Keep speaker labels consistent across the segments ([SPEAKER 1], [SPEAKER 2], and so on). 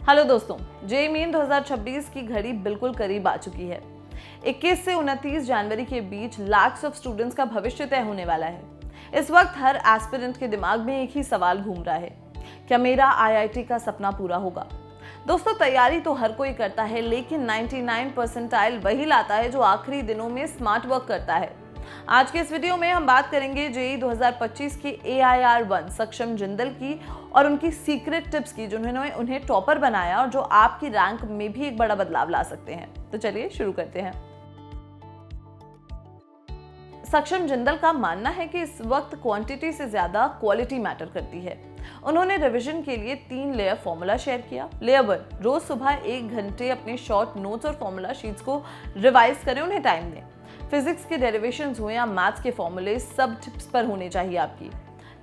[SPEAKER 1] Hello दोस्तों, JEE main 2026 की घड़ी बिल्कुल करीब आ चुकी है। 21 से 29 जनवरी के बीच लाख्स ऑफ स्टूडेंट्स का भविष्य तय होने वाला है। इस वक्त हर एस्पिरेंट के दिमाग में एक ही सवाल घूम रहा है, क्या मेरा आईआईटी का सपना पूरा होगा? दोस्तों, तैयारी तो हर कोई करता है, लेकिन 99 परसेंटाइल वही लाता है जो आखिरी दिनों में स्मार्ट वर्क करता है। आज के इस वीडियो में हम बात करेंगे जेईई 2025 के AIR-1 सक्षम जिंदल की और उनकी सीक्रेट टिप्स की, जिन्होंने उन्हें टॉपर बनाया और जो आपकी रैंक में भी एक बड़ा बदलाव ला सकते हैं। तो चलिए शुरू करते हैं। सक्षम जिंदल का मानना है कि इस वक्त क्वांटिटी से ज्यादा क्वालिटी मैटर करती है। उन्होंने रिवीजन के लिए 3 लेयर फॉर्मूला शेयर किया। लेयर 1, रोज सुबह 1 घंटे अपने शॉर्ट नोट्स और फॉर्मूला शीट्स को रिवाइज करें, उन्हें टाइम दें। फिजिक्स के डेरिवेशंस हो या मैथ्स के फॉर्मूले, सब टिप्स पर होने चाहिए आपकी।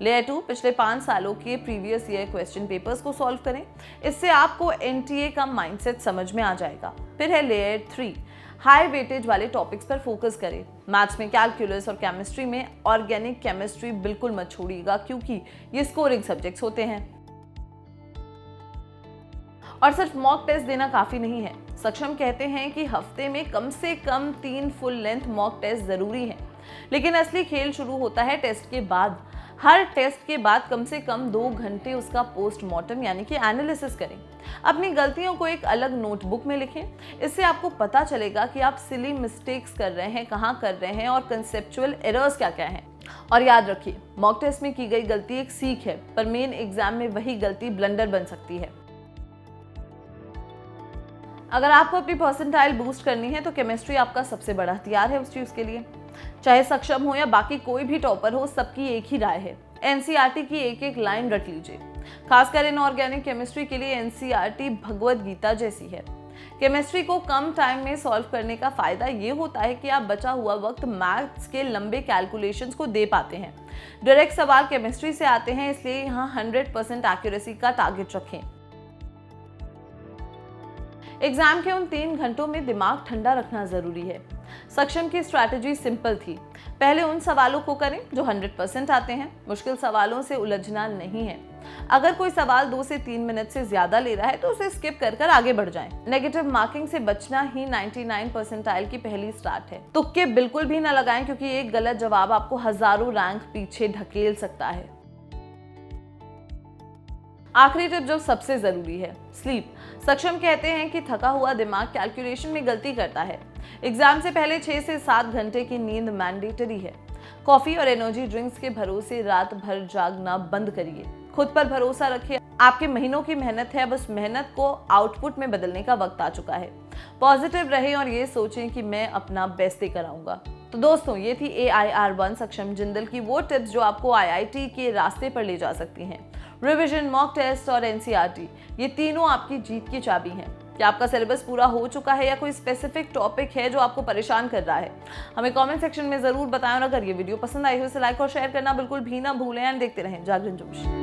[SPEAKER 1] लेयर 2, पिछले 5 सालों के प्रीवियस ईयर क्वेश्चन पेपर्स को सॉल्व करें, इससे आपको एनटीए का माइंडसेट समझ में आ जाएगा। फिर है लेयर 3, हाई वेटेज वाले टॉपिक्स पर फोकस करें। मैथ्स में कैलकुलस और केमिस्ट्री में ऑर्गेनिक केमिस्ट्री बिल्कुल मत छोड़िएगा, क्योंकि ये स्कोरिंग सब्जेक्ट्स होते हैं। और सिर्फ मॉक टेस्ट देना काफी नहीं है। सक्षम कहते हैं कि हफ्ते में कम से कम 3 फुल लेंथ मॉक टेस्ट जरूरी हैं। लेकिन असली खेल शुरू होता है टेस्ट के बाद। हर टेस्ट के बाद कम से कम 2 घंटे उसका पोस्टमार्टम यानी कि एनालिसिस करें। अपनी गलतियों को एक अलग नोटबुक में लिखें। इससे आपको पता चलेगा कि आप सिली मिस्टेक्स कर रहे हैं, कहाँ कर रहे हैं और कंसेप्चुअल एरर्स क्या क्या हैं। और याद रखिए, मॉक टेस्ट में की गई गलती एक सीख है, पर मेन एग्जाम में वही गलती ब्लंडर बन सकती है। अगर आपको अपनी परसेंटाइल बूस्ट करनी है तो केमिस्ट्री आपका सबसे बड़ा हथियार है उस चीज के लिए। चाहे सक्षम हो या बाकी कोई भी टॉपर हो, सबकी एक ही राय है, एनसीईआरटी की एक एक लाइन रट लीजिए। खासकर इनऑर्गेनिक केमिस्ट्री के लिए एनसीईआरटी भगवद गीता जैसी है। केमिस्ट्री को कम टाइम में सॉल्व करने का फायदा ये होता है कि आप बचा हुआ वक्त मैथ्स के लंबे कैलकुलेशंस को दे पाते हैं। डायरेक्ट सवाल केमिस्ट्री से आते हैं, इसलिए यहाँ 100% एक्यूरेसी का टारगेट रखें। एग्जाम के उन 3 घंटों में दिमाग ठंडा रखना जरूरी है। सक्षम की स्ट्रैटेजी सिंपल थी। पहले उन सवालों को करें जो 100% आते हैं। मुश्किल सवालों से उलझना नहीं है। अगर कोई सवाल 2 से 3 मिनट से ज्यादा ले रहा है तो उसे स्किप कर आगे बढ़ जाएं। नेगेटिव मार्किंग से बचना ही 99 परसेंटाइल की पहली स्टार्ट है। तुक्के बिल्कुल भी ना लगाएं, क्योंकि एक गलत जवाब आपको हजारों रैंक पीछे ढकेल सकता है। आखिरी टिप जो सबसे जरूरी है, स्लीप। सक्षम कहते हैं कि थका हुआ दिमाग कैलकुलेशन में गलती करता है। एग्जाम से पहले 6 से 7 घंटे की नींद मैंडेटरी है। कॉफी और एनर्जी ड्रिंक्स के भरोसे रात भर जागना बंद करिए। खुद पर भरोसा रखिए। आपके महीनों की मेहनत है, अब उस मेहनत को आउटपुट में बदलने का वक्त आ चुका है। पॉजिटिव रहें और ये सोचें कि मैं अपना बेस्ट देकर आऊंगा। तो दोस्तों, ये थी AIR-1 सक्षम जिंदल की वो टिप्स जो आपको आईआईटी के रास्ते पर ले जा सकती हैं। रिवीजन, मॉक टेस्ट और एनसीईआरटी, ये तीनों आपकी जीत की चाबी हैं। क्या आपका सिलेबस पूरा हो चुका है या कोई स्पेसिफिक टॉपिक है जो आपको परेशान कर रहा है? हमें कमेंट सेक्शन में जरूर बताएं। और अगर ये वीडियो पसंद आई हो, इसे लाइक और शेयर करना बिल्कुल भी ना भूलें। एंड देखते रहें जागरण जोश।